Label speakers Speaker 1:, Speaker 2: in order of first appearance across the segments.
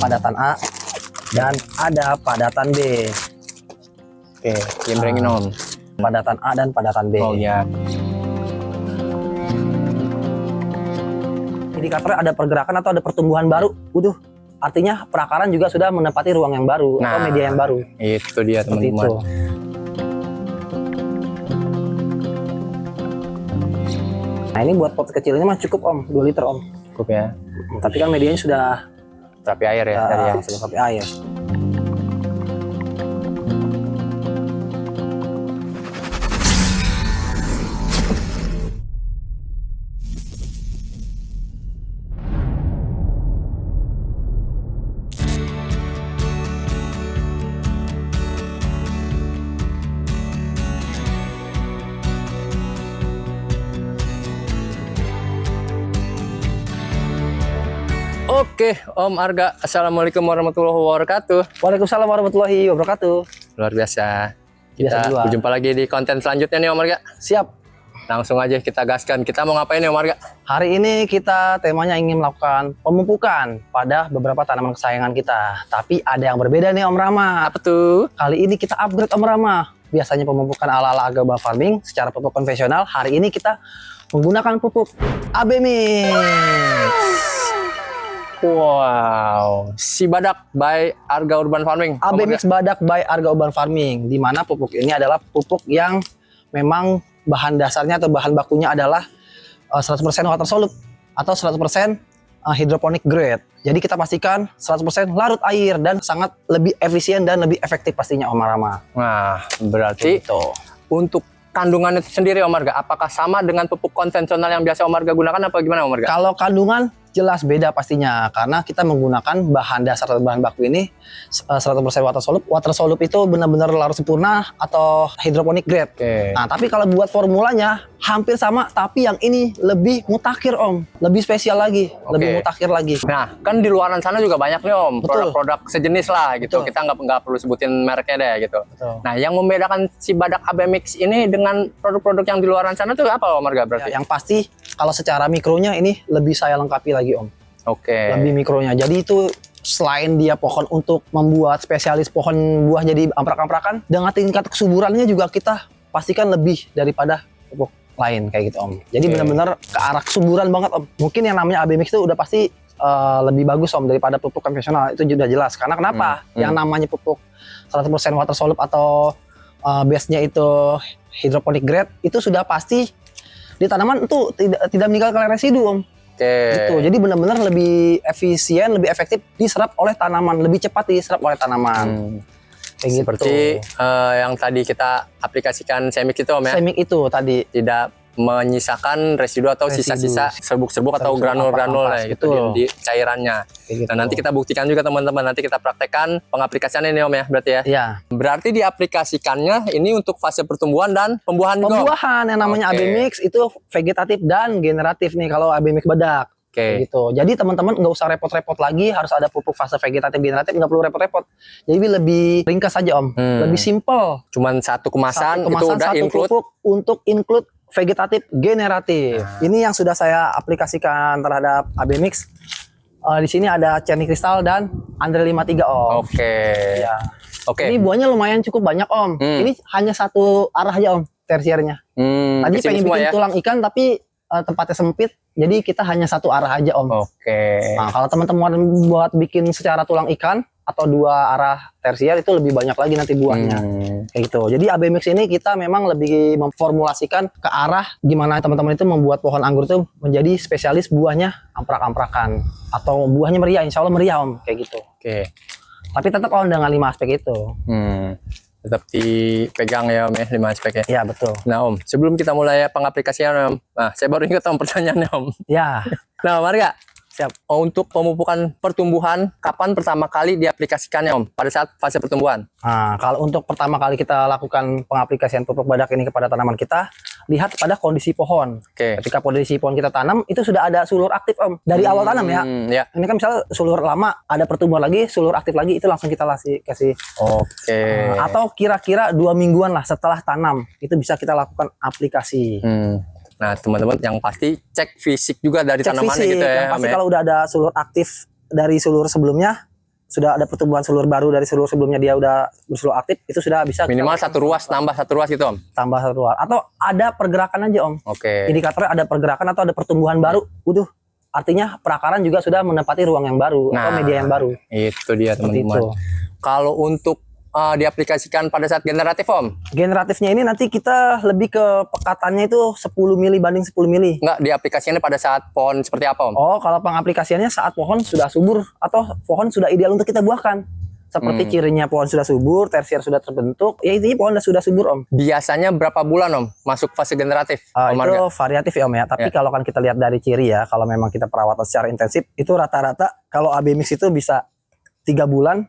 Speaker 1: padatan A dan ada padatan B.
Speaker 2: Oke, jembrengin Om.
Speaker 1: Padatan A dan padatan B.
Speaker 2: Oh ya.
Speaker 1: Indikator ada pergerakan atau ada pertumbuhan baru. Artinya perakaran juga sudah menempati ruang yang baru atau media yang baru.
Speaker 2: Itu dia
Speaker 1: Seperti
Speaker 2: teman-teman.
Speaker 1: itu. Nah ini buat pot kecilnya mah cukup Om, 2 liter Om.
Speaker 2: Cukup ya.
Speaker 1: Tapi kan medianya sudah
Speaker 2: Tapi air ya tadi ya.
Speaker 1: sudah pakai air.
Speaker 2: Oke, Om Arga. Assalamualaikum warahmatullahi wabarakatuh.
Speaker 1: Waalaikumsalam warahmatullahi wabarakatuh.
Speaker 2: Luar biasa.
Speaker 1: Biasa
Speaker 2: Kita
Speaker 1: juga.
Speaker 2: berjumpa lagi di konten selanjutnya nih Om Arga.
Speaker 1: Siap.
Speaker 2: Langsung aja kita gaskan. Kita mau ngapain nih Om Arga?
Speaker 1: Hari ini kita temanya ingin melakukan pemupukan pada beberapa tanaman kesayangan kita. Tapi ada yang berbeda nih Om Rama.
Speaker 2: Apa tuh?
Speaker 1: Kali ini kita upgrade Om Rama. Biasanya pemupukan ala-ala Agrobal Farming secara pupuk konvensional. Hari ini kita menggunakan pupuk AB Mix.
Speaker 2: Wow, si badak by Arga Urban Farming.
Speaker 1: AB
Speaker 2: Om
Speaker 1: Mix
Speaker 2: Arga.
Speaker 1: Badak by Arga Urban Farming. Di mana pupuk ini adalah pupuk yang memang bahan dasarnya atau bahan bakunya adalah 100% water soluble atau 100% hydroponic grade. Jadi kita pastikan 100% larut air dan sangat lebih efisien dan lebih efektif pastinya Om Rama.
Speaker 2: Nah, berarti
Speaker 1: Gitu.
Speaker 2: untuk kandungan itu sendiri Om Arga, apakah sama dengan pupuk konvensional yang biasa Om Arga gunakan apa gimana Om Arga?
Speaker 1: Kalau kandungan jelas beda pastinya karena kita menggunakan bahan dasar atau bahan baku ini 100% water soluble. Water soluble itu benar-benar larut sempurna atau hydroponic grade.
Speaker 2: Oke.
Speaker 1: Nah, tapi kalau buat formulanya hampir sama, tapi yang ini lebih mutakhir Om, lebih spesial lagi, lebih mutakhir lagi.
Speaker 2: Nah, kan di luaran sana juga banyak nih Om,
Speaker 1: Betul.
Speaker 2: produk-produk sejenis lah gitu.
Speaker 1: Betul.
Speaker 2: Kita nggak perlu sebutin mereknya deh gitu.
Speaker 1: Betul.
Speaker 2: Nah, yang membedakan si badak AB Mix ini dengan produk-produk yang di luaran sana tuh apa Om Arga berarti?
Speaker 1: Ya, yang pasti kalau secara mikronya ini lebih saya lengkapi lagi Om.
Speaker 2: Oke.
Speaker 1: Lebih mikronya. Jadi itu selain dia pohon untuk membuat spesialis pohon buah jadi amprak-amprakan, dengan tingkat kesuburannya juga kita pastikan lebih daripada pupuk lain kayak gitu Om. Jadi
Speaker 2: Oke.
Speaker 1: benar-benar ke arah kesuburan banget Om. Mungkin yang namanya AB Mix itu udah pasti lebih bagus Om daripada pupuk konvensional, itu sudah jelas. Karena kenapa? Yang namanya pupuk 100% water soluble atau base-nya itu hydroponic grade itu sudah pasti di tanaman itu tidak meninggalkan residu Om.
Speaker 2: Oke.
Speaker 1: Gitu. Jadi benar-benar lebih efisien, lebih efektif diserap oleh tanaman, lebih cepat diserap oleh tanaman. Kayak gitu.
Speaker 2: Seperti yang tadi kita aplikasikan Semik itu Om ya.
Speaker 1: Semik itu tadi.
Speaker 2: Tidak menyisakan residu atau sisa-sisa serbuk-serbuk atau
Speaker 1: Serbuk-serbuk,
Speaker 2: granul-granul
Speaker 1: ampas-ampas,
Speaker 2: ya gitu
Speaker 1: betul.
Speaker 2: di cairannya.
Speaker 1: Kayak gitu.
Speaker 2: Nah, nanti kita buktikan juga teman-teman, nanti kita praktekkan pengaplikasiannya nih Om ya berarti ya.
Speaker 1: Iya.
Speaker 2: Berarti diaplikasikannya ini untuk fase pertumbuhan dan pembuahan juga, Om?
Speaker 1: Pembuahan yang namanya
Speaker 2: Oke.
Speaker 1: AB Mix itu vegetatif dan generatif nih kalau AB Mix badak.
Speaker 2: Oke.
Speaker 1: Kayak gitu. Jadi teman-teman nggak usah repot-repot lagi harus ada pupuk fase vegetatif generatif, nggak perlu repot-repot. Jadi lebih ringkas saja Om. Lebih simple.
Speaker 2: Cuman satu kemasan,
Speaker 1: Satu
Speaker 2: itu udah
Speaker 1: satu
Speaker 2: include.
Speaker 1: pupuk untuk include vegetatif generatif. Ini yang sudah saya aplikasikan terhadap AB Mix. Di sini ada Cherry Crystal dan Andre 53 Om.
Speaker 2: Oke.
Speaker 1: Ya.
Speaker 2: Oke.
Speaker 1: Ini buahnya lumayan cukup banyak Om. Ini hanya satu arah aja Om, tersiernya.
Speaker 2: kesini
Speaker 1: Tadi pengen
Speaker 2: semua
Speaker 1: bikin
Speaker 2: ya.
Speaker 1: tulang ikan tapi tempatnya sempit, jadi kita hanya satu arah aja Om.
Speaker 2: Oke.
Speaker 1: Nah, kalau teman-teman buat bikin secara tulang ikan atau dua arah tersier itu lebih banyak lagi nanti buahnya. Kayak gitu. Jadi AB Mix ini kita memang lebih memformulasikan ke arah gimana teman-teman itu membuat pohon anggur itu menjadi spesialis buahnya amprak-amprakan atau buahnya meriah, insya Allah meriah Om, kayak gitu.
Speaker 2: Oke.
Speaker 1: Tapi tetap Om dengan 5 aspek itu.
Speaker 2: Tetap dipegang ya Om ya, 5 aspek ya.
Speaker 1: Iya betul.
Speaker 2: Nah Om, sebelum kita mulai pengaplikasian Om, nah saya baru ingat Om pertanyaannya Om.
Speaker 1: Ya,
Speaker 2: Nah Om Arga,
Speaker 1: siap.
Speaker 2: untuk pemupukan pertumbuhan, kapan pertama kali diaplikasikannya Om? Pada saat fase pertumbuhan?
Speaker 1: Nah, kalau untuk pertama kali kita lakukan pengaplikasian pupuk badak ini kepada tanaman kita, lihat pada kondisi pohon.
Speaker 2: Oke.
Speaker 1: Ketika kondisi pohon kita tanam, itu sudah ada sulur aktif Om. Dari awal tanam ya.
Speaker 2: Ya.
Speaker 1: Ini kan misalnya sulur lama, ada pertumbuhan lagi, sulur aktif lagi, itu langsung kita kasih.
Speaker 2: Oke.
Speaker 1: Atau kira-kira 2 mingguan lah setelah tanam, itu bisa kita lakukan aplikasi.
Speaker 2: Nah teman-teman yang pasti cek fisik juga dari
Speaker 1: Cek
Speaker 2: tanamannya
Speaker 1: fisik,
Speaker 2: gitu ya
Speaker 1: yang pasti
Speaker 2: Om ya.
Speaker 1: kalau udah ada sulur aktif dari sulur sebelumnya, sudah ada pertumbuhan seluler baru dari seluler sebelumnya dia udah berseluler aktif, itu sudah bisa kita
Speaker 2: Minimal satu ruas, tambah satu ruas gitu Om.
Speaker 1: tambah satu ruas. Atau ada pergerakan aja Om.
Speaker 2: Oke.
Speaker 1: Indikatornya ada pergerakan atau ada pertumbuhan baru. Udah, artinya perakaran juga sudah menempati ruang yang baru atau media yang baru.
Speaker 2: Itu dia
Speaker 1: Seperti
Speaker 2: teman-teman.
Speaker 1: itu.
Speaker 2: Kalau untuk diaplikasikan pada saat generatif Om,
Speaker 1: Generatifnya ini nanti kita lebih ke pekatannya itu 10 mili banding 10 mili.
Speaker 2: nggak diaplikasikannya pada saat pohon seperti apa Om?
Speaker 1: Oh, kalau pengaplikasiannya saat pohon sudah subur atau pohon sudah ideal untuk kita buahkan. Seperti cirinya pohon sudah subur, tersier sudah terbentuk, ya intinya pohon sudah subur Om.
Speaker 2: Biasanya berapa bulan Om masuk fase generatif? Om
Speaker 1: Itu
Speaker 2: Marga?
Speaker 1: variatif ya Om ya. Tapi
Speaker 2: Ya.
Speaker 1: kalau kan kita lihat dari ciri ya, kalau memang kita perawatan secara intensif, itu rata-rata kalau AB mix itu bisa 3 bulan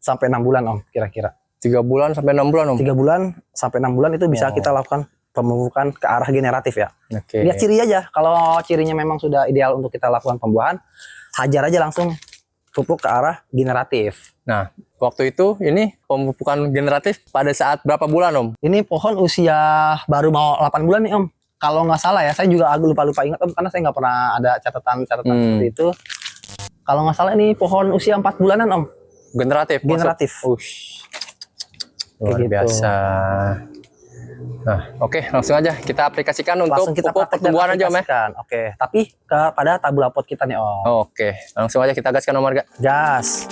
Speaker 1: sampai 6 bulan Om kira-kira.
Speaker 2: 3 bulan sampai 6 bulan Om?
Speaker 1: 3 bulan sampai 6 bulan itu bisa
Speaker 2: Oh.
Speaker 1: kita lakukan pemupukan ke arah generatif ya.
Speaker 2: Oke.
Speaker 1: Lihat ciri aja. Kalau cirinya memang sudah ideal untuk kita lakukan pembuahan, hajar aja langsung pupuk ke arah generatif.
Speaker 2: Nah, waktu itu ini pemupukan generatif pada saat berapa bulan Om?
Speaker 1: Ini pohon usia baru mau 8 bulan nih Om. Kalau nggak salah ya, saya juga agak lupa-lupa ingat Om, karena saya nggak pernah ada catatan seperti itu. Kalau nggak salah ini pohon usia 4 bulanan Om.
Speaker 2: Generatif? masuk?
Speaker 1: Generatif.
Speaker 2: Ush. Luar
Speaker 1: Kayak gitu.
Speaker 2: biasa. Nah, oke, langsung aja kita aplikasikan untuk
Speaker 1: Langsung kita
Speaker 2: pupuk
Speaker 1: praktek dan
Speaker 2: pertumbuhan aja Om ya.
Speaker 1: aplikasikan. Oke, tapi kepada tabula pot kita nih Om.
Speaker 2: Oke, langsung aja kita gaskan Om Marga.
Speaker 1: Gas.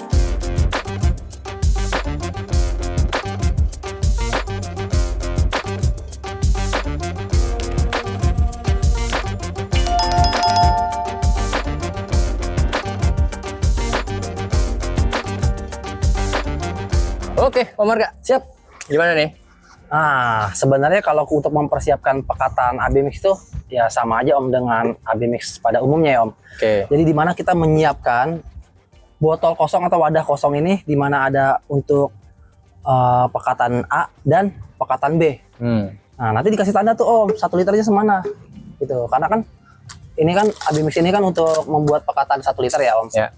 Speaker 2: Oke, Om Marga.
Speaker 1: Siap.
Speaker 2: Gimana nih?
Speaker 1: Nah, sebenarnya kalau untuk mempersiapkan pekatan AB mix itu ya sama aja Om dengan AB mix pada umumnya ya Om.
Speaker 2: Oke.
Speaker 1: Jadi di mana kita menyiapkan botol kosong atau wadah kosong ini di mana ada untuk pekatan A dan pekatan B. Nah, nanti dikasih tanda tuh Om, 1 liternya semana. Gitu. Karena kan ini kan AB mix ini kan untuk membuat pekatan 1 liter ya Om.
Speaker 2: Ya.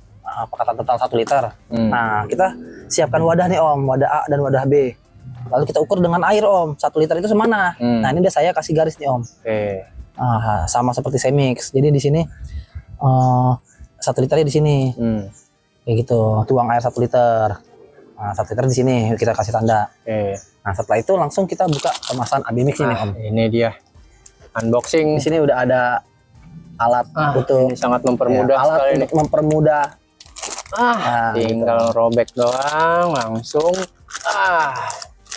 Speaker 1: Pekatan total 1 liter. Nah, kita siapkan wadah nih Om, wadah A dan wadah B. Lalu kita ukur dengan air Om, 1 liter itu semana. Nah, ini udah saya kasih garis nih Om.
Speaker 2: Oke.
Speaker 1: Nah, sama seperti semix. Jadi di sini 1 liternya di sini. Kayak gitu. Tuang air 1 liter. Nah, 1 liter di sini kita kasih tanda.
Speaker 2: Oke.
Speaker 1: Nah, setelah itu langsung kita buka kemasan AB mix ini Om.
Speaker 2: Ini dia unboxing.
Speaker 1: Di sini udah ada alat untuk
Speaker 2: Ini sangat mempermudah
Speaker 1: alat
Speaker 2: sekali
Speaker 1: untuk mempermudah. Nah,
Speaker 2: tinggal robek doang langsung.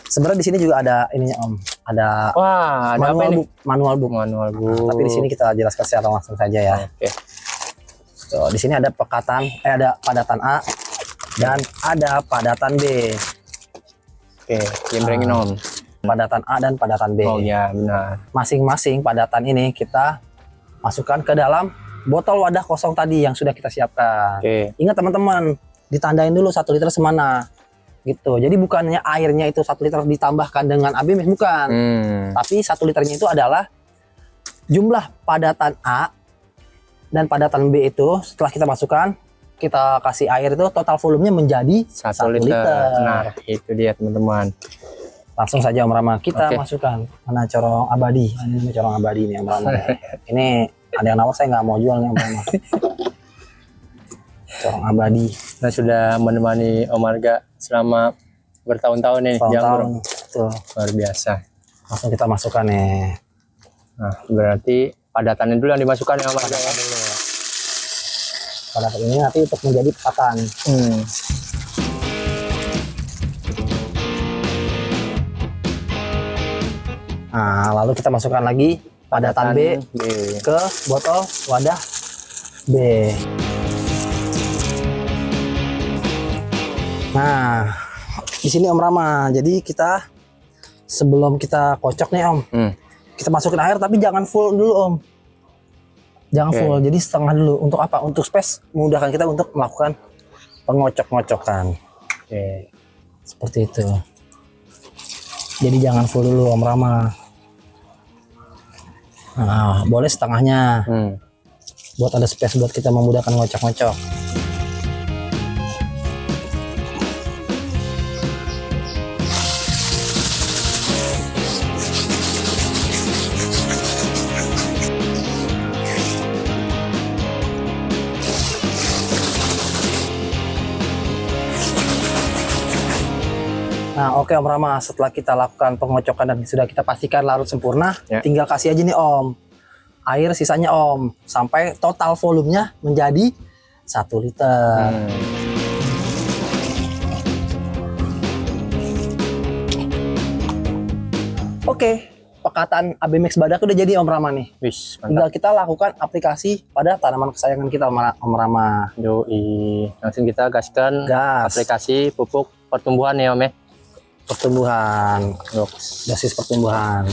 Speaker 1: Sebenarnya di sini juga ada ininya Om. Ada
Speaker 2: Wah, ada apa
Speaker 1: manual
Speaker 2: ini?
Speaker 1: book, manual book.
Speaker 2: Manual book.
Speaker 1: Tapi di sini kita jelaskan secara langsung saja ya.
Speaker 2: Oke.
Speaker 1: So, di sini ada pekatan, ada padatan A dan ada padatan B.
Speaker 2: Oke, jembrengin Om.
Speaker 1: Padatan A dan padatan B.
Speaker 2: Oh ya, benar.
Speaker 1: Masing-masing padatan ini kita masukkan ke dalam botol wadah kosong tadi yang sudah kita siapkan.
Speaker 2: Oke.
Speaker 1: Ingat teman-teman, ditandain dulu 1 liter semana. Gitu. Jadi bukannya airnya itu 1 liter ditambahkan dengan AB mix, bukan. Tapi 1 liternya itu adalah jumlah padatan A dan padatan B itu setelah kita masukkan, kita kasih air itu total volumenya menjadi
Speaker 2: 1 liter. Nah, itu dia teman-teman.
Speaker 1: Langsung saja Om Rama kita
Speaker 2: Oke.
Speaker 1: masukkan. Mana corong abadi? Ini corong abadi nih Om Rama. Ini ada yang nawar, saya nggak mau jual nih Om Rama. Corong abadi.
Speaker 2: Nah, sudah menemani Om Marga selama bertahun-tahun nih
Speaker 1: Tahun-tahun.
Speaker 2: jangbrung.
Speaker 1: Tuh,
Speaker 2: Luar biasa.
Speaker 1: langsung kita masukkan nih.
Speaker 2: Nah, berarti padatannya dulu yang dimasukkan ya Om Marga ya.
Speaker 1: Pada saat ini nanti untuk menjadi pekatan. Nah, lalu kita masukkan lagi padatan B ke botol wadah B. Nah, di sini Om Rama. Jadi kita sebelum kita kocok nih Om, kita masukin air tapi jangan full dulu Om. Jangan
Speaker 2: Oke.
Speaker 1: full, jadi setengah dulu. Untuk apa? Untuk space, memudahkan kita untuk melakukan pengocok-ngocokan.
Speaker 2: Oke.
Speaker 1: Seperti itu. Jadi jangan full dulu Om Rama. Nah, boleh setengahnya. Buat ada space buat kita memudahkan ngocok-ngocok. Nah, oke Om Rama, setelah kita lakukan pengocokan dan sudah kita pastikan larut sempurna,
Speaker 2: Ya.
Speaker 1: tinggal kasih aja nih Om air sisanya Om, sampai total volumenya menjadi 1 liter. Oke, pekatan AB Mix Badak udah jadi Om Rama nih.
Speaker 2: Wis,
Speaker 1: Tinggal
Speaker 2: mantap.
Speaker 1: kita lakukan aplikasi pada tanaman kesayangan kita Om Rama.
Speaker 2: Yoi. Langsung kita gaskan
Speaker 1: Gas.
Speaker 2: aplikasi pupuk pertumbuhan ya Om ya.
Speaker 1: Pertumbuhan, dosis pertumbuhan.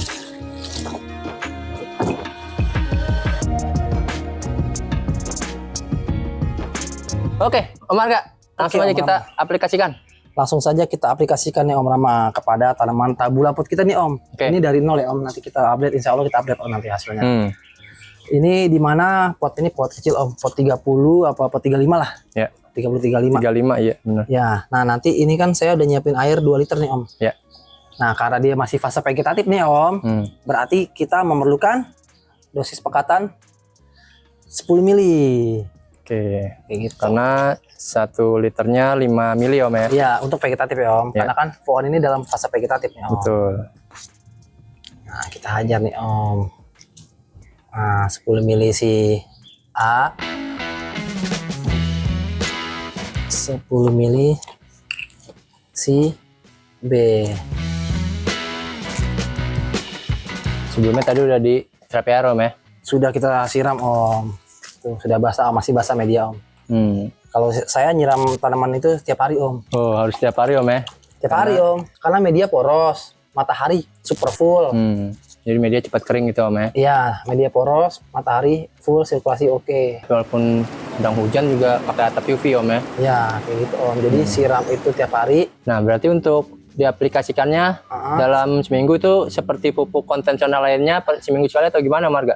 Speaker 2: Oke, Om Marga, langsung
Speaker 1: Oke,
Speaker 2: aja
Speaker 1: Om
Speaker 2: kita aplikasikan.
Speaker 1: Langsung saja kita aplikasikan nih Om Rama kepada tanaman tabu laput kita nih Om.
Speaker 2: Oke.
Speaker 1: Ini dari nol ya Om, nanti kita update, insya Allah kita update Om nanti hasilnya. Ini di mana pot ini pot kecil Om, pot 30 apa pot 35 lah.
Speaker 2: Ya.
Speaker 1: 30 35.
Speaker 2: 35 iya benar.
Speaker 1: Ya, nah nanti ini kan saya udah nyiapin air 2 liter nih Om.
Speaker 2: Ya.
Speaker 1: Nah, karena dia masih fase vegetatif nih Om, berarti kita memerlukan dosis pekatan 10 mili.
Speaker 2: Oke.
Speaker 1: Kayak gitu.
Speaker 2: Karena 1 liternya 5 mili Om ya.
Speaker 1: Iya, untuk vegetatif ya Om.
Speaker 2: Ya.
Speaker 1: Karena kan pohon ini dalam fase vegetatif nih Om.
Speaker 2: Betul.
Speaker 1: Nah, kita hajar nih Om. Nah, 10 mili si A. 10 mili si B.
Speaker 2: Sebelumnya tadi udah di terapi air Om ya.
Speaker 1: Sudah kita siram Om. Tuh, sudah basah, masih basah media Om. Kalau saya nyiram tanaman itu setiap hari Om.
Speaker 2: Oh, harus setiap hari Om ya.
Speaker 1: Setiap hari Om. Karena media poros, matahari super full.
Speaker 2: Jadi media cepat kering gitu Om ya.
Speaker 1: Iya, media poros, matahari full, sirkulasi oke.
Speaker 2: Walaupun sedang hujan juga pakai atap UV Om ya.
Speaker 1: Ya, kayak gitu Om. Jadi siram itu tiap hari.
Speaker 2: Nah, berarti untuk diaplikasikannya dalam seminggu itu seperti pupuk konvensional lainnya seminggu sekali atau gimana Marga?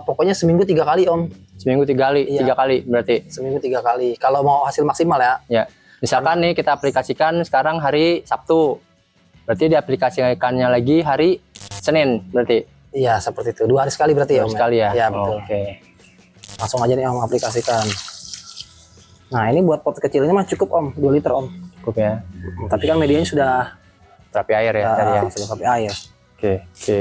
Speaker 1: Pokoknya seminggu 3 kali Om.
Speaker 2: Seminggu 3 kali,
Speaker 1: Iya.
Speaker 2: 3 kali berarti.
Speaker 1: Seminggu 3 kali. Kalau mau hasil maksimal ya.
Speaker 2: Ya, misalkan nih kita aplikasikan sekarang hari Sabtu, berarti diaplikasikannya lagi hari Senin berarti.
Speaker 1: Iya, seperti itu. 2 hari sekali berarti ya Om.
Speaker 2: Sekali ya.
Speaker 1: Iya, betul.
Speaker 2: Oke.
Speaker 1: Langsung aja nih Om aplikasikan. Nah, ini buat pot kecil ini mah cukup Om, 2 liter Om.
Speaker 2: Cukup ya.
Speaker 1: Tapi kan medianya sudah
Speaker 2: Terapi air ya tadi ya.
Speaker 1: sudah pakai air.
Speaker 2: Oke,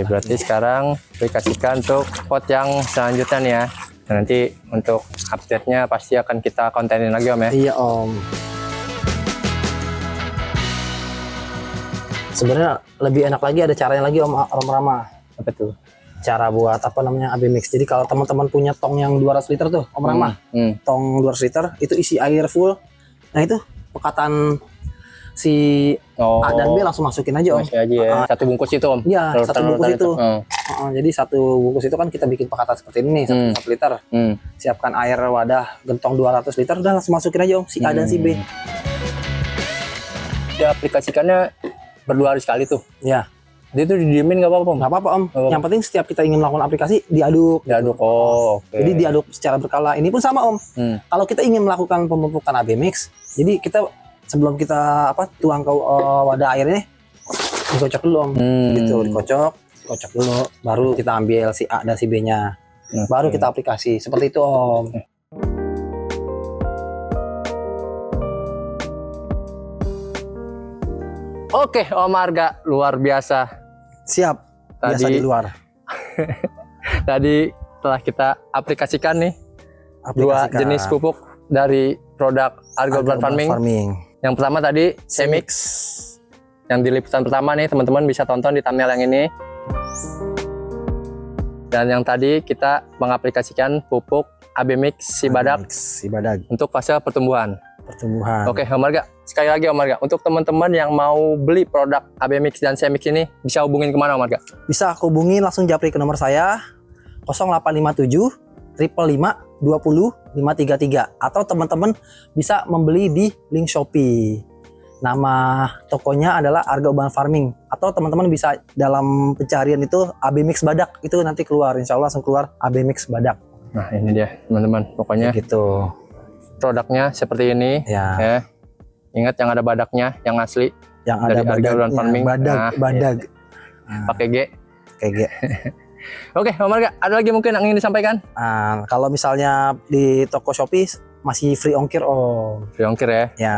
Speaker 2: berarti sekarang aplikasikan untuk pot yang selanjutnya nih ya. Dan nanti untuk update-nya pasti akan kita kontenin lagi Om ya.
Speaker 1: Iya Om. Sebenarnya lebih enak lagi ada caranya lagi Om Rama.
Speaker 2: Apa tuh?
Speaker 1: Cara buat apa namanya AB Mix. Jadi kalau teman-teman punya tong yang 200 liter tuh Om Rama, tong 200 liter itu isi air full. Nah itu pekatan si A dan B langsung masukin aja Om.
Speaker 2: Masih aja ya. Satu bungkus itu Om.
Speaker 1: Iya,
Speaker 2: Larutan-
Speaker 1: satu bungkus
Speaker 2: larutan
Speaker 1: itu. Jadi satu bungkus itu kan kita bikin pekatan seperti ini nih, 1 liter. Siapkan air wadah gentong 200 liter, udah langsung masukin aja Om si A dan si B.
Speaker 2: Diaplikasikannya berdua hari sekali tuh.
Speaker 1: Ya,
Speaker 2: Dia tuh didiemin nggak apa-apa Om?
Speaker 1: nggak apa-apa Om.
Speaker 2: Nggak apa-apa.
Speaker 1: Yang penting setiap kita ingin melakukan aplikasi diaduk.
Speaker 2: Diaduk. Oh, oke.
Speaker 1: Jadi diaduk secara berkala. Ini pun sama Om. Kalau kita ingin melakukan pemupukan AB Mix, jadi kita sebelum kita tuang ke wadah air ini dikocok dulu Om. Gitu, dikocok dulu, baru kita ambil si A dan si B-nya. Baru kita aplikasi. Seperti itu Om.
Speaker 2: Oke, Om Marga, luar biasa.
Speaker 1: Siap. Biasa
Speaker 2: Tadi-
Speaker 1: di luar.
Speaker 2: Tadi telah kita aplikasikan nih dua
Speaker 1: Aplikasikan.
Speaker 2: jenis pupuk dari produk Argo Urban Farming. Yang pertama tadi Semix. Yang di liputan pertama nih teman-teman bisa tonton di thumbnail yang ini. Dan yang tadi kita mengaplikasikan pupuk AB Mix si badak
Speaker 1: Si badak.
Speaker 2: untuk fase pertumbuhan.
Speaker 1: Pertumbuhan.
Speaker 2: Oke, Om Marga. Sekali lagi Om Marga, untuk teman-teman yang mau beli produk AB Mix dan Semix ini bisa hubungin kemana Om Marga?
Speaker 1: Bisa hubungi langsung japri ke nomor saya 0857 555 20 533 atau teman-teman bisa membeli di link Shopee. Nama tokonya adalah Argo Urban Farming atau teman-teman bisa dalam pencarian itu AB Mix Badak itu nanti keluar, insya Allah langsung keluar AB Mix Badak.
Speaker 2: Nah, ini dia teman-teman. Pokoknya
Speaker 1: Gitu.
Speaker 2: produknya seperti ini
Speaker 1: Ya.
Speaker 2: Ingat yang ada badaknya, yang asli
Speaker 1: Yang
Speaker 2: dari
Speaker 1: ada
Speaker 2: Argo Urban
Speaker 1: badaknya,
Speaker 2: Farming.
Speaker 1: badag,
Speaker 2: Nah,
Speaker 1: badag.
Speaker 2: pakai G.
Speaker 1: Kayak gitu.
Speaker 2: Oke, Om Marga, ada lagi mungkin yang ingin disampaikan?
Speaker 1: Nah, kalau misalnya di toko Shopee masih free ongkir Om.
Speaker 2: Free ongkir ya.
Speaker 1: Ya,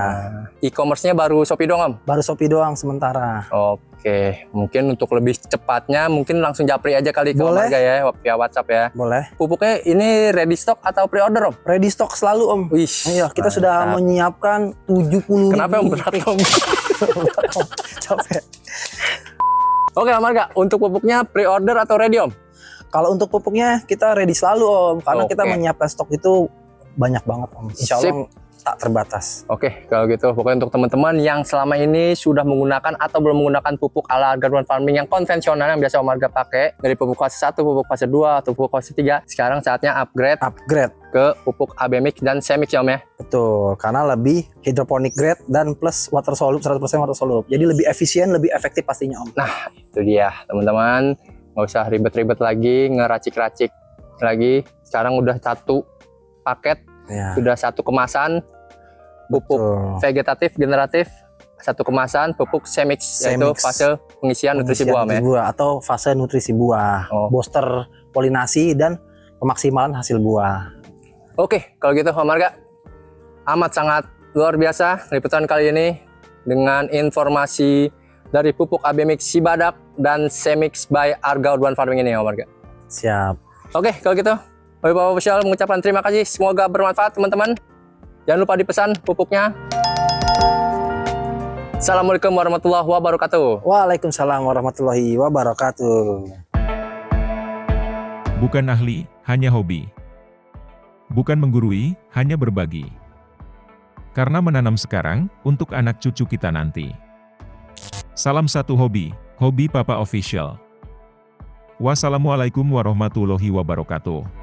Speaker 2: E-commerce-nya baru Shopee doang Om?
Speaker 1: baru Shopee doang sementara.
Speaker 2: Oke, mungkin untuk lebih cepatnya mungkin langsung japri aja kali ke Om
Speaker 1: Boleh.
Speaker 2: Arga ya, via WhatsApp ya.
Speaker 1: Boleh.
Speaker 2: Pupuknya ini ready stock atau pre-order Om?
Speaker 1: Ready stock selalu Om.
Speaker 2: Wih,
Speaker 1: Iya, kita sudah
Speaker 2: mantap.
Speaker 1: menyiapkan 70.000.
Speaker 2: Kenapa Om berat Om?
Speaker 1: Capek.
Speaker 2: Oke Om Arga, untuk pupuknya pre-order atau ready Om?
Speaker 1: Kalau untuk pupuknya kita ready selalu Om, karena kita
Speaker 2: Oke.
Speaker 1: menyiapkan stok itu banyak banget Om. Insya Allah tak terbatas.
Speaker 2: Oke, kalau gitu pokoknya untuk teman-teman yang selama ini sudah menggunakan atau belum menggunakan pupuk ala Arga Farming yang konvensional yang biasa Om Arga pakai dari pupuk fase 1, pupuk fase 2, atau pupuk fase 3, sekarang saatnya upgrade
Speaker 1: Upgrade.
Speaker 2: ke pupuk AB Mix dan Semix ya Om ya.
Speaker 1: Betul, karena lebih hydroponic grade dan plus water soluble, 100% water soluble. Jadi lebih efisien, lebih efektif pastinya Om.
Speaker 2: Itu dia teman-teman, nggak usah ribet-ribet lagi, ngeracik-racik lagi. Sekarang udah satu paket,
Speaker 1: Ya,
Speaker 2: sudah satu kemasan pupuk
Speaker 1: betul.
Speaker 2: vegetatif generatif, satu kemasan pupuk Semix, yaitu
Speaker 1: Semix.
Speaker 2: fase pengisian nutrisi buah Om ya.
Speaker 1: buah atau fase nutrisi buah,
Speaker 2: Oh.
Speaker 1: booster polinasi dan pemaksimalan hasil buah.
Speaker 2: Oke, kalau gitu Om Arga, amat sangat luar biasa liputan kali ini dengan informasi dari pupuk AB Mix Sibadak dan Semix by Arga Urban Farming ini Om Arga.
Speaker 1: Siap.
Speaker 2: Oke, kalau gitu, Bapak Official mengucapkan terima kasih. Semoga bermanfaat teman-teman. Jangan lupa dipesan pupuknya. Assalamualaikum warahmatullahi wabarakatuh.
Speaker 1: Waalaikumsalam warahmatullahi wabarakatuh.
Speaker 3: Bukan ahli, hanya hobi. Bukan menggurui, hanya berbagi. Karena menanam sekarang, untuk anak cucu kita nanti. Salam satu hobi, Hobi Papa Official. Wassalamualaikum warahmatullahi wabarakatuh.